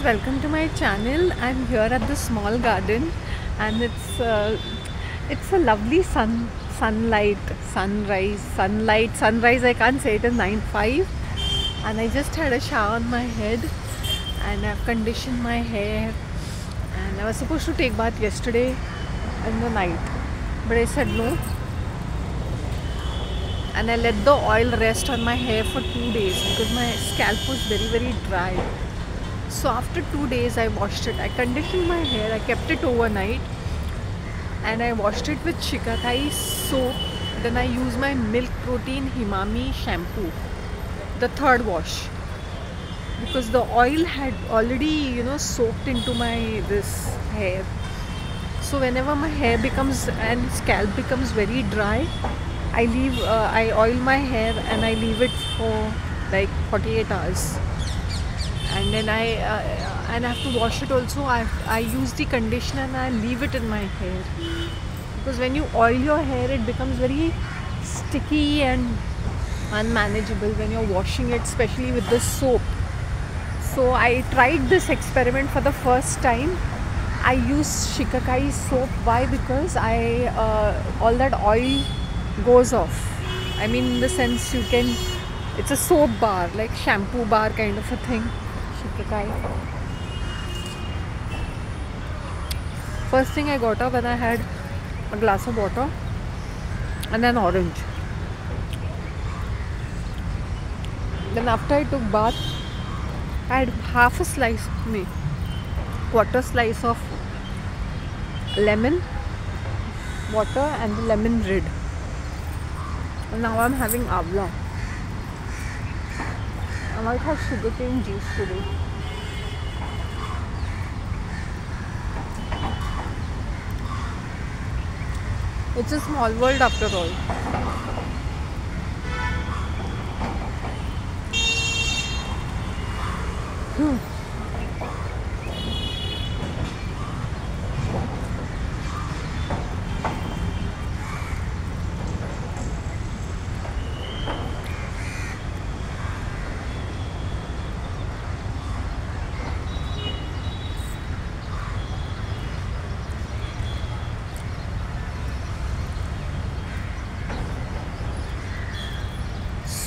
welcome to my channel. I'm here at the small garden, and it's a lovely sunrise. I can't say it is 9:05, and I just had a shower on my head, and I've conditioned my hair. And I was supposed to take bath yesterday in the night, but I said no, and I let the oil rest on my hair for 2 days because my scalp was very dry. So after 2 days I washed it. I conditioned my hair, I kept it overnight, and I washed it with Shikakai soap. Then I used my Milk Protein Himami shampoo, the third wash, because the oil had already soaked into my this hair. So whenever my hair becomes and scalp becomes very dry, I oil my hair and I leave it for like 48 hours, and then I have to wash it also. I use the conditioner and I leave it in my hair, because when you oil your hair it becomes very sticky and unmanageable when you're washing it, especially with the soap. So I tried this experiment for the first time. I used Shikakai soap. Why? Because all that oil goes off. I mean, in the sense it's a soap bar, like shampoo bar kind of a thing. Shikakai. First thing I got up when I had a glass of water and an orange. Then after I took bath, I had half a quarter slice of lemon water and the lemon rid. And now I'm having Avla. I might have sugarcane juice today. It's a small world after all.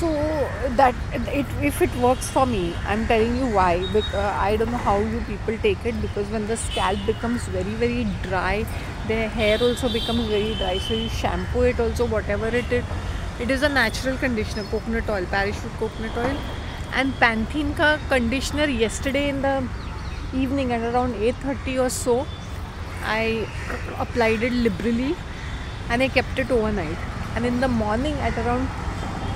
So that if it works for me, I'm telling you why. Because I don't know how you people take it, because when the scalp becomes very dry, their hair also becomes very dry. So you shampoo it also, whatever it is. It is a natural conditioner, coconut oil, parachute coconut oil, and Pantene ka conditioner. Yesterday in the evening at around 8:30 or so, I applied it liberally and I kept it overnight. And in the morning at around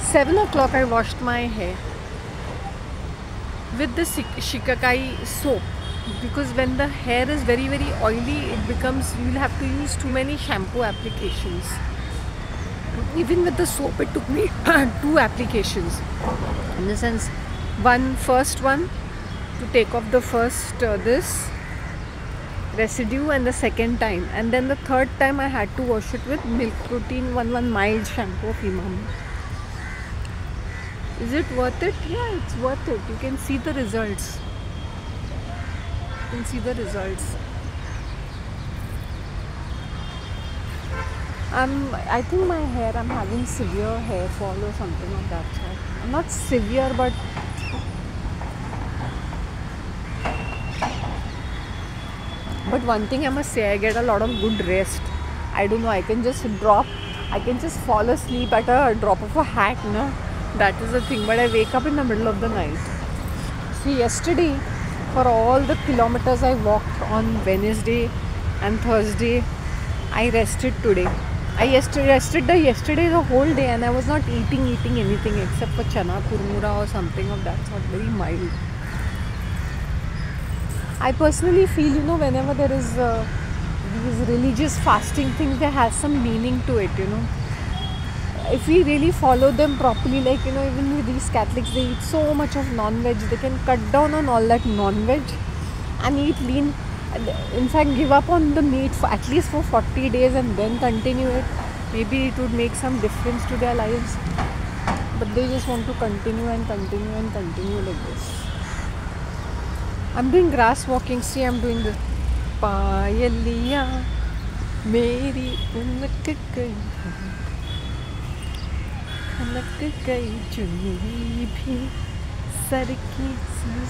7 o'clock I washed my hair with the Shikakai soap, because when the hair is very oily, it becomes, you will have to use too many shampoo applications. Even with the soap it took me 2 applications, in the sense, first one to take off the first this residue, and the second time, and then the third time I had to wash it with Milk Protein one mild shampoo of Himami. Is it worth it? Yeah, it's worth it. You can see the results. I think my hair, I'm having severe hair fall or something of that sort. Not severe, but one thing I must say, I get a lot of good rest. I don't know, I can just fall asleep at a drop of a hat, no? That is the thing. But I wake up in the middle of the night. So yesterday, for all the kilometers I walked on Wednesday and Thursday, I rested today. I rested yesterday the whole day, and I was not eating anything except for chana kurmura or something of that sort, very mild. I personally feel, whenever there is these religious fasting things, there has some meaning to it, If we really follow them properly, like, even with these Catholics, they eat so much of non-veg. They can cut down on all that non-veg and eat lean. In fact, give up on the meat for at least for 40 days and then continue it. Maybe it would make some difference to their lives. But they just want to continue like this. I'm doing grass walking. See, I'm doing this. पायलिया मेरी उनक गई खनक गई चुनरी भी sir की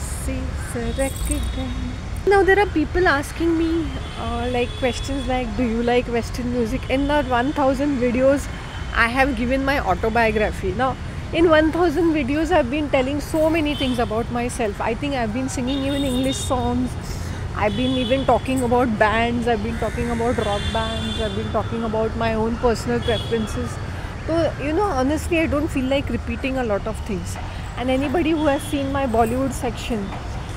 से सरक गई. Now there are people asking me like questions like, do you like Western music? In the 1000 videos I have given my autobiography. Now in 1000 videos I've been telling so many things about myself. I think I've been singing even English songs. I've been even talking about bands. I've been talking about rock bands. I've been talking about my own personal preferences. So honestly I don't feel like repeating a lot of things. And anybody who has seen my Bollywood section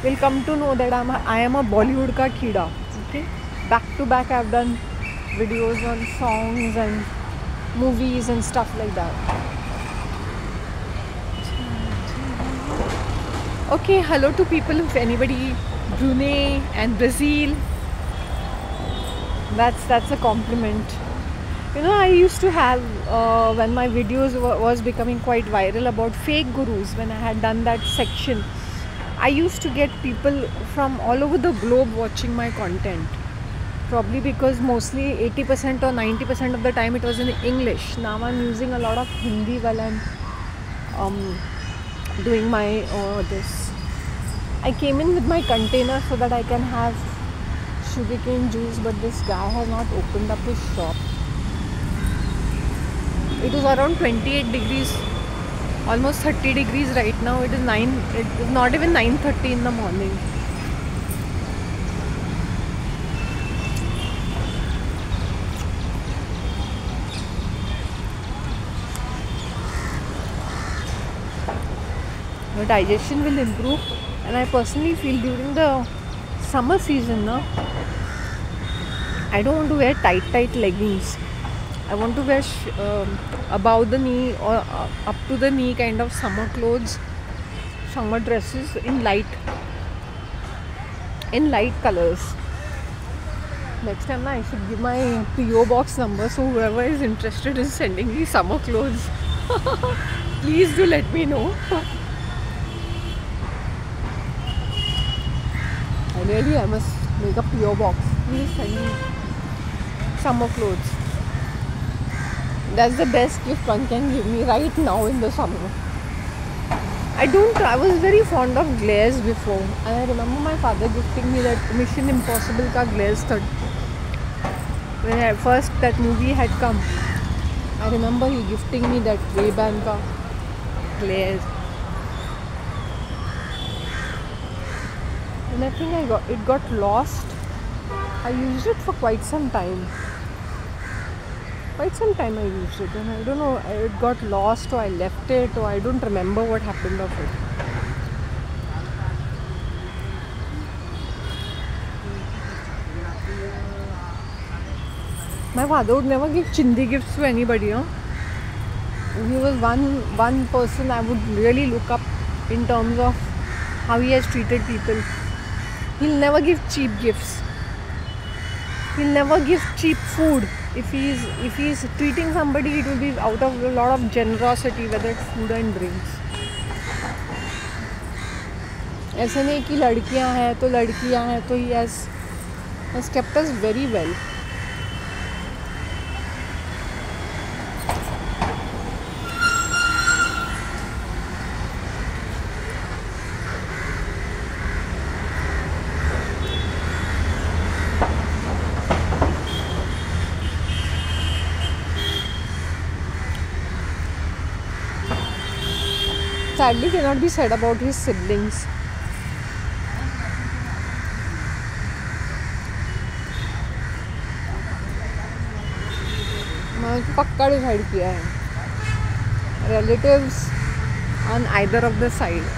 will come to know that I am a Bollywood ka keeda. Okay, back to back I've done videos on songs and movies and stuff like that. Okay, hello to people, if anybody, Brunei and Brazil. That's a compliment. I used to have when my videos was becoming quite viral about fake gurus, when I had done that section, I used to get people from all over the globe watching my content. Probably because mostly 80% or 90% of the time it was in English. Now I'm using a lot of Hindi while I'm doing my this. I came in with my container so that I can have sugarcane juice, but this guy has not opened up his shop. It is around 28 degrees, almost 30 degrees right now. It is not even 9:30 in the morning. Your digestion will improve, and I personally feel during the summer season now, I don't want to wear tight leggings. I want to wear above the knee or up to the knee kind of summer clothes, summer dresses in light colors. Next time I should give my PO box number, so whoever is interested in sending me summer clothes, please do let me know. I must make a PO box. Please send me summer clothes. That's the best gift one can give me right now in the summer. I was very fond of glares before, and I remember my father gifting me that Mission Impossible ka glare stud. When first that movie had come, I remember he gifting me that Ray-Ban ka glares. And I think it got lost. I used it for quite some time. I used it, and I don't know, it got lost or I left it, or I don't remember what happened of it. My father would never give chindi gifts to anybody. He was one person I would really look up in terms of how he has treated people. He'll never give cheap gifts. He'll never give cheap food. If he's treating somebody, it will be out of a lot of generosity, whether it's food and drinks. ऐसे नहीं कि लड़कियां हैं तो he has kept us very well. Sadly cannot be said about his siblings. मैंने पक्का decide किया है, relatives on either of the side.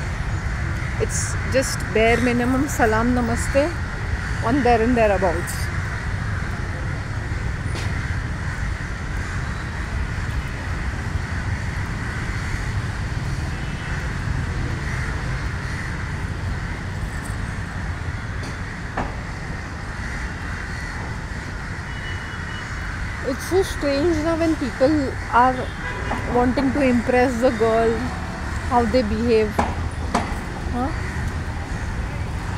It's just bare minimum salam namaste on there and thereabouts. It's so strange now when people are wanting to impress the girl, how they behave.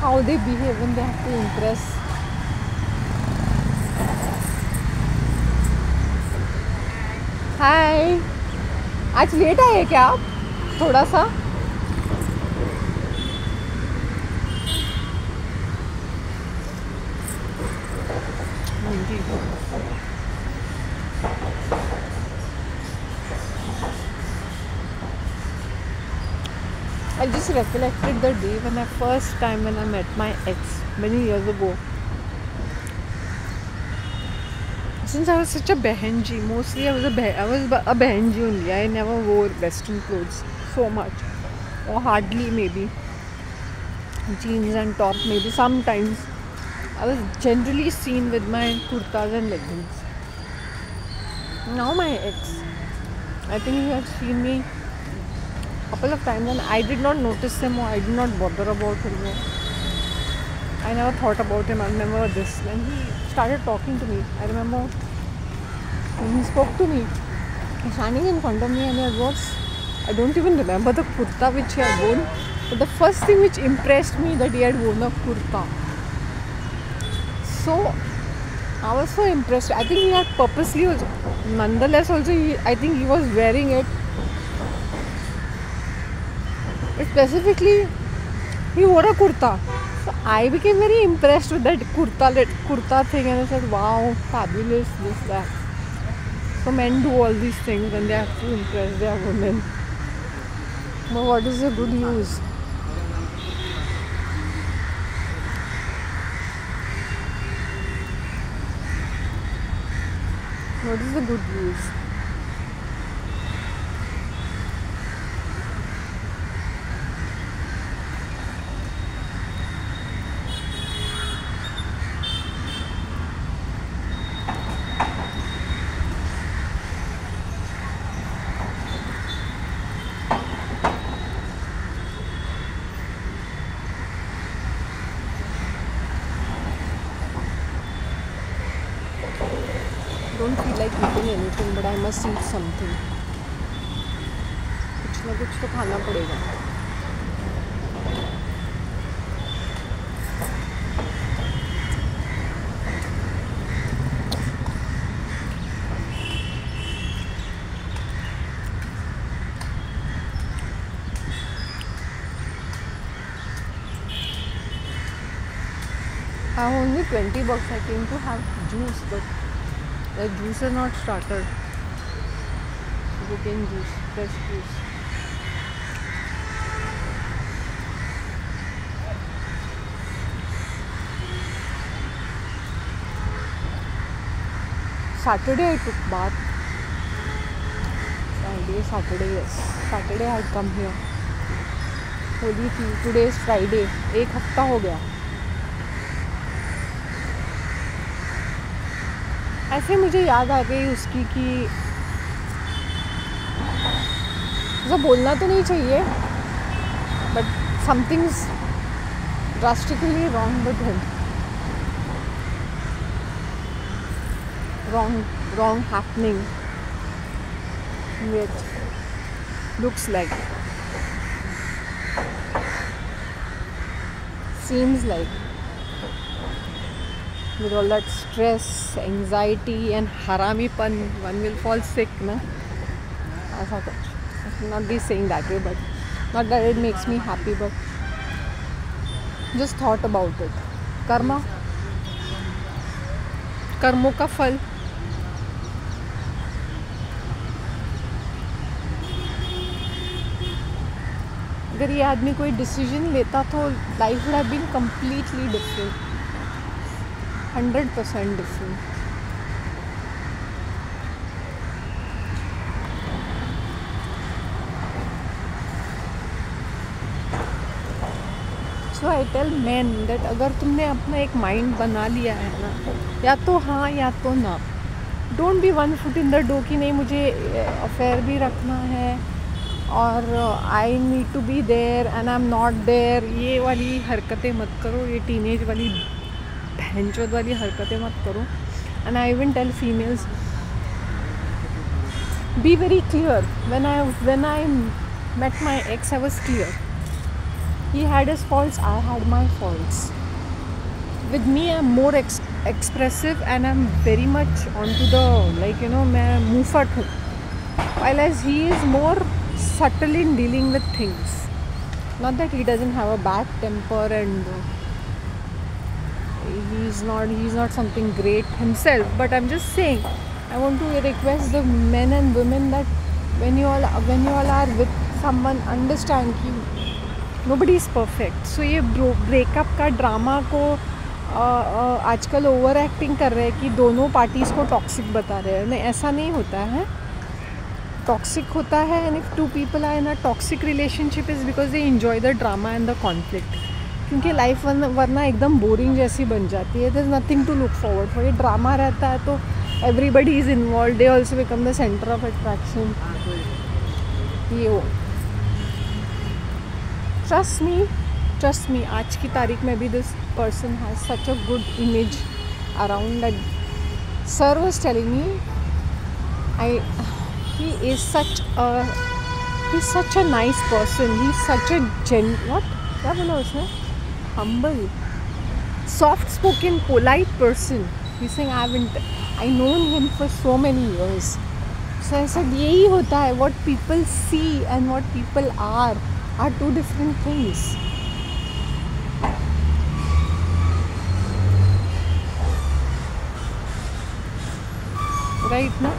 how they behave when they have to impress. हाय, आज late आए क्या आप थोड़ा सा? जी I just recollected the day when I met my ex many years ago. Since I was such a behenji, mostly I was a behenji only. I never wore western clothes so much, or hardly, maybe jeans and top. Maybe sometimes I was generally seen with my kurtas and leggings. Now my ex, I think he had seen me couple of times and I did not notice him, or I did not bother about him. I never thought about him. I remember this when he started talking to me. I remember when he spoke to me, he was standing in front of me, and I don't even remember the kurta which he had worn, but the first thing which impressed me that he had worn a kurta. So I was so impressed. I think he had purposely also, nonetheless also I think he was wearing it. Specifically, he wore a kurta. So I became very impressed with that kurta thing, and I said, wow, fabulous, this, that. So men do all these things when they have to impress their women. But what is the good use? What is the good use? Don't feel like eating anything, but I must eat something. कुछ ना कुछ तो खाना पड़ेगा. I have only $20. I came to have juice, but the juice is not started. Sugarcane juice, fresh juice. Saturday I took bath. Saturday, yes. Saturday I had come here. Holi थी. Today is Friday. एक हफ्ता हो गया. ऐसे मुझे याद आ गई उसकी कि ऐसा बोलना तो नहीं चाहिए, but something's drastically wrong with him. wrong happening, which looks like, seems like, with all that stress, anxiety and haramipan, one will fall sick, na? Aisa kuch. I should not be saying that way, but not that it makes me happy, but just thought about it. कर्मों का फल. अगर ये आदमी कोई decision लेता तो life would have been completely different. 100% different. So I tell men that अगर तुमने अपना एक माइंड बना लिया है ना, या तो हाँ या तो ना. Don't be one foot in the door कि नहीं मुझे अफेयर भी रखना है और I need to be there and I am not there. ये वाली हरकतें मत करो, ये टीनेज वाली बहनचोद वाली हरकतें मत करो. And I even tell females, be very clear. When I met my ex, I was clear. He had his faults, I had my faults. With me, I'm more expressive and I'm very much onto the, like, मैं मुंहफट हूँ. While as he is more subtle in dealing with things. Not that he doesn't have a bad temper and he's not something great himself, but I'm just saying I want to request the men and women that when you all are with someone, understand कि nobody is perfect. So ये breakup का drama को आजकल over acting कर रहे हैं कि दोनों पार्टीज़ को टॉक्सिक बता रहे हैं. नहीं, ऐसा नहीं होता है. टॉक्सिक होता है, and if two people are in a toxic relationship is because they enjoy the drama and the conflict. क्योंकि लाइफ वरना एकदम बोरिंग जैसी बन जाती है. There is nothing to look forward for. ये ड्रामा रहता है तो everybody is involve, they also become the centre of attraction. ये हो, ट्रस्ट मी आज की तारीख में भी this person has such a good image around that. Sir was telling me he's such a nice person. He's such a क्या बोला उसने? Humble, soft-spoken, polite person. He's saying I known him for so many years. So I said यही होता है. What people see and what people are two different things. Right, no?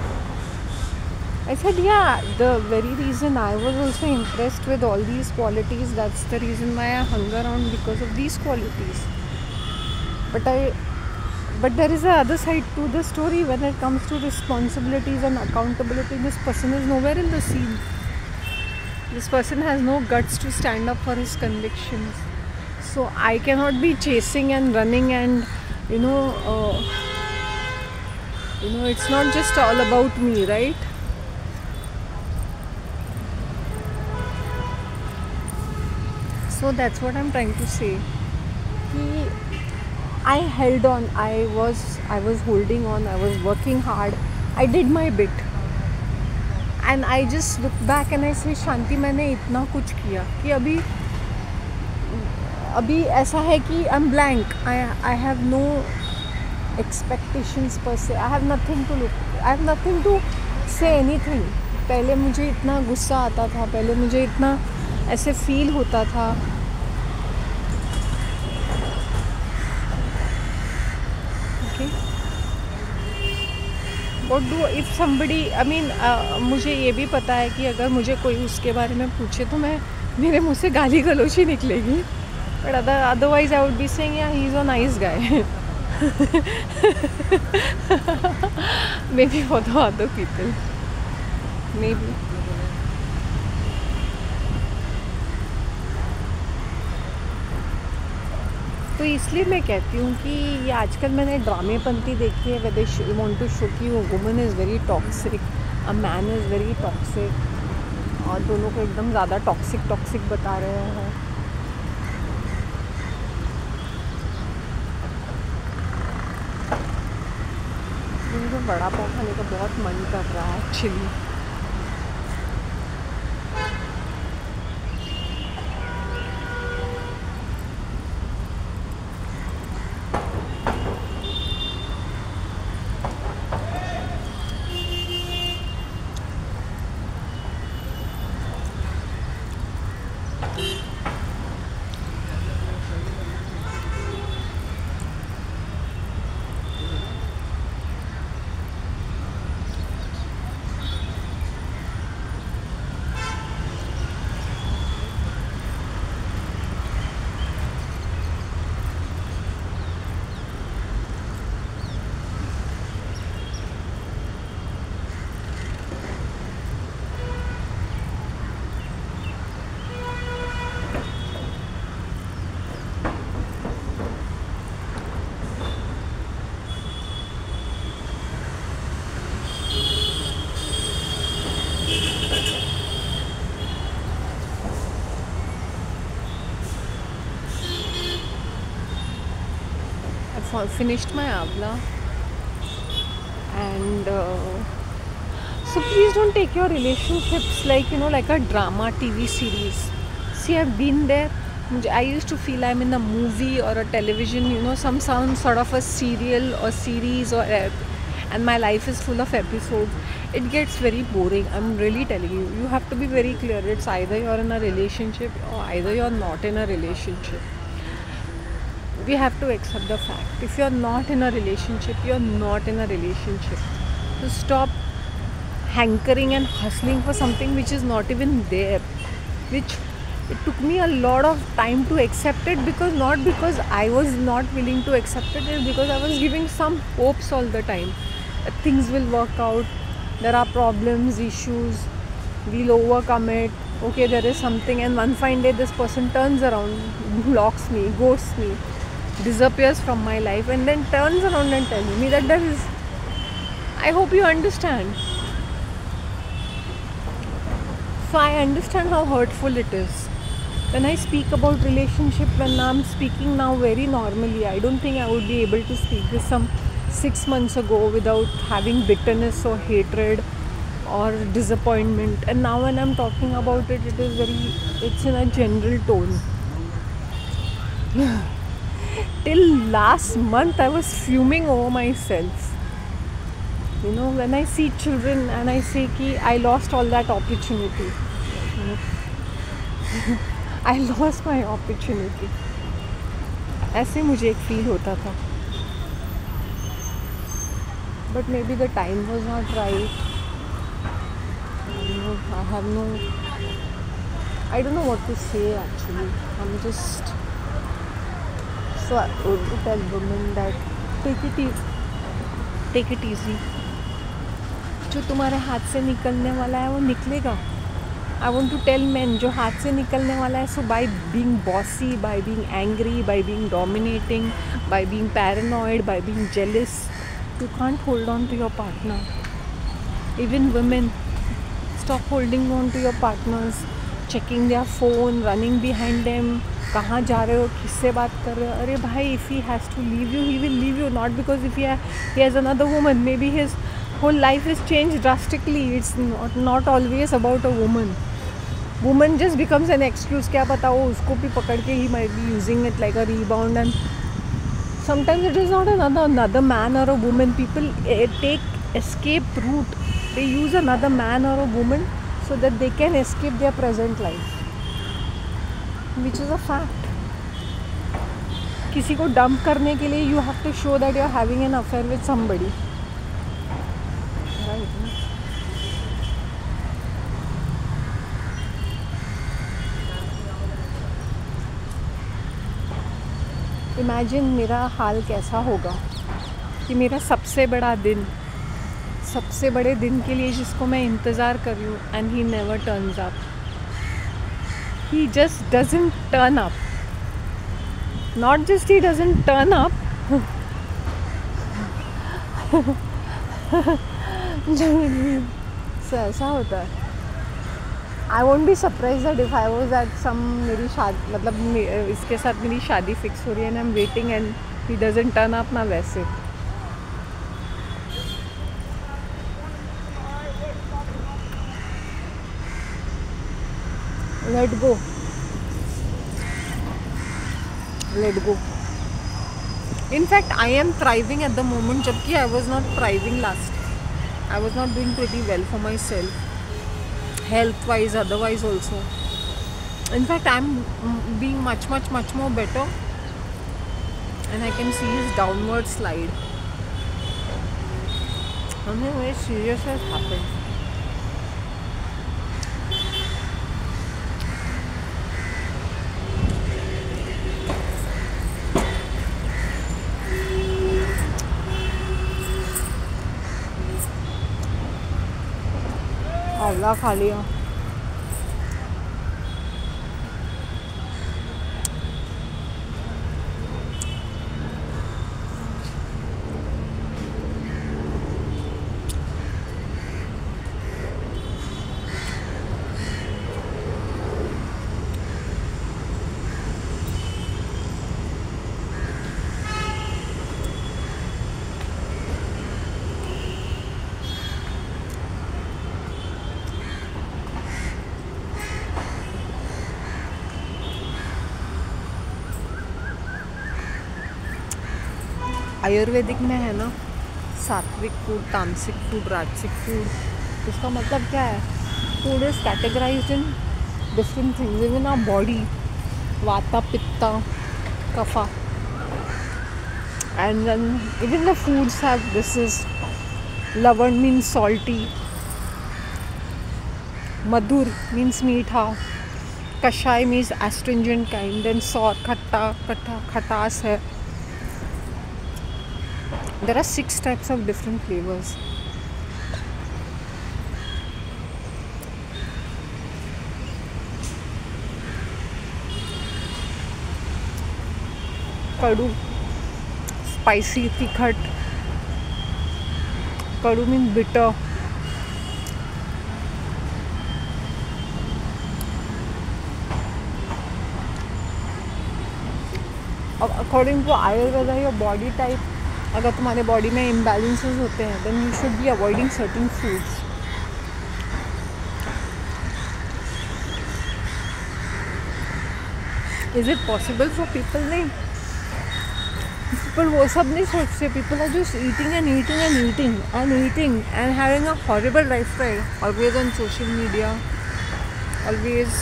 I said, yeah, the very reason I was also impressed with all these qualities, that's the reason why I hung around, because of these qualities. But there is a other side to the story when it comes to responsibilities and accountability. This person is nowhere in the scene. This person has no guts to stand up for his convictions. So I cannot be chasing and running and, it's not just all about me, right? So that's what I'm trying to say. I held on. I was holding on. I was working hard. I did my bit. And I just look back and I say, शांति, मैंने इतना कुछ किया कि अभी ऐसा है कि I'm blank. I have no expectations per se. I have nothing to say anything. पहले मुझे इतना गुस्सा आता था. पहले मुझे इतना ऐसे फील होता था. What do if somebody, I mean, मुझे ये भी पता है कि अगर मुझे कोई उसके बारे में पूछे तो मेरे मुँह से गाली गलौच ही निकलेगी. But otherwise I would be saying, yeah, he's a nice guy. Maybe for the other people. Maybe. तो इसलिए मैं कहती हूँ कि ये आजकल मैंने ड्रामेपंती देखी है. Whether you want to show कि वो woman is very toxic, a man is very toxic, और दोनों को एकदम ज़्यादा टॉक्सिक बता रहे हैं. मुझे वड़ा पाव खाने का बहुत मन कर रहा है actually. Finished my Avla, and so please don't take your relationships like a drama TV series. See, I've been there. I used to feel I'm in a movie or a television, some sort of a serial or series and my life is full of episodes. It gets very boring. I'm really telling you. You have to be very clear. It's either you're in a relationship or either you're not in a relationship. We have to accept the fact. If you're not in a relationship, you're not in a relationship. So stop hankering and hustling for something which is not even there, which it took me a lot of time to accept it, because not because I was not willing to accept it, it's because I was giving some hopes all the time that things will work out, there are problems, issues, we'll overcome it, okay, there is something, and one fine day this person turns around, blocks me, ghosts me, disappears from my life, and then turns around and tells me that there is. I hope you understand. So I understand how hurtful it is. When I speak about relationship, when I'm speaking now very normally, I don't think I would be able to speak this some 6 months ago without having bitterness or hatred or disappointment. And now when I'm talking about it, it's in a general tone. Till last month, I was fuming over myself. When I see children and I say कि I lost all that opportunity. I lost my opportunity. ऐसे मुझे एक feel होता था. But maybe the time was not right. I don't know what to say actually. I'm just. So I would tell women that take it easy. जो तुम्हारे हाथ से निकलने वाला है वो निकलेगा. I want to tell men, जो हाथ से निकलने वाला है, so by being bossy, by being angry, by being dominating, by being paranoid, by being jealous, you can't hold on to your partner. Even women, stop holding on to your partners, checking their phone, running behind them, कहाँ जा रहे हो, किससे बात कर रहे हो. अरे भाई, if he has to leave you, he will leave you, not because if he has another woman. Maybe his whole life has changed drastically. It's not always about a woman just becomes an excuse. क्या पता वो उसको भी पकड़ के he might be using it like a rebound, and sometimes it is not another man or a woman. People take escape route. They use another man or a woman so that they can escape their present life, which is a fact. किसी को dump करने के लिए you have to show that you are having an affair with somebody. Right. Imagine मेरा हाल कैसा होगा कि मेरा सबसे बड़े दिन के लिए जिसको मैं इंतज़ार कर रही हूँ, and he never turns up. He just doesn't turn up. Not just he doesn't turn up, so ऐसा होता है. I won't be surprised that if I was at मेरी शादी, मतलब इसके साथ मेरी शादी फिक्स हो रही है and I'm waiting and he doesn't turn up ना, वैसे. Let go. In fact, I am thriving at the moment, जबकि I was not thriving last. I was not doing pretty well for myself, health wise, otherwise also. In fact, I'm being much more better, and I can see his downward slide. Something very serious has happened. आंवला खा लिया. आयुर्वेदिक में है ना, सात्विक food, तामसिक food, राजसिक food. इसका मतलब क्या है? Food is categorised in different things even our body, vata, pitta, kapha, and then even the foods have this is lavan means salty, madhur means meetha, kashay means astringent kind, then sour khatas hai. There are 6 types of different flavors. Kadu, spicy, tikhat. Kadu means bitter. According to Ayurveda, your body type, अगर तुम्हारे body में imbalances होते हैं, then you should be avoiding certain foods. Is it possible for people? नहीं, पर वो सब नहीं सोचते. People are just eating and eating and eating and eating and having a horrible lifestyle. Always on social media. Always.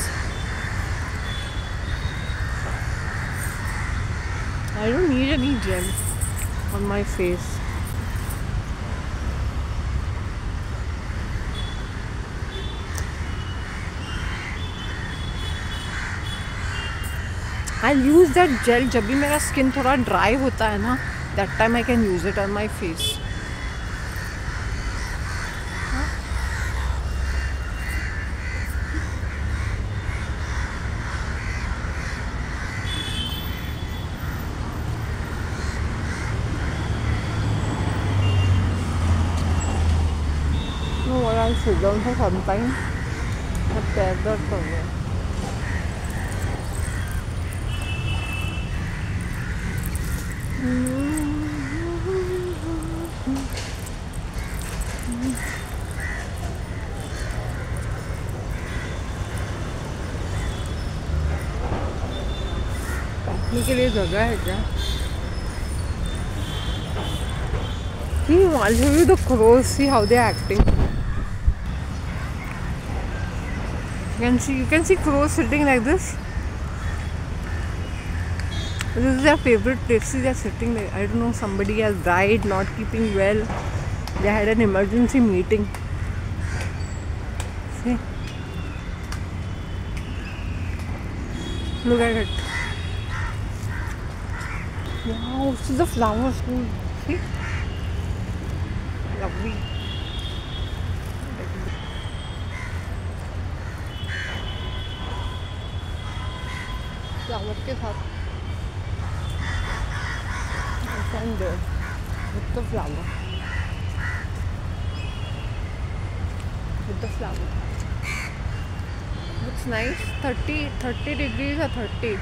I don't need any gel on my face. I'll use that gel जब भी मेरा skin थोड़ा dry होता है ना, that time I can use it on my face. No, I'll sit down for some time. अब पैर दर्द कर रहा है. बैठने के लिए जगह है क्या? I'll show you the crows. See how they are acting. You can see crows sitting like this. This is their favorite place. They are sitting there. I don't know. Somebody has died, not keeping well. They had an emergency meeting. See. Look at it. Wow, this is the flower school. See? Lovely. Flower के साथ stand there with the flower. With the flower. Looks nice. 30 degrees or 30.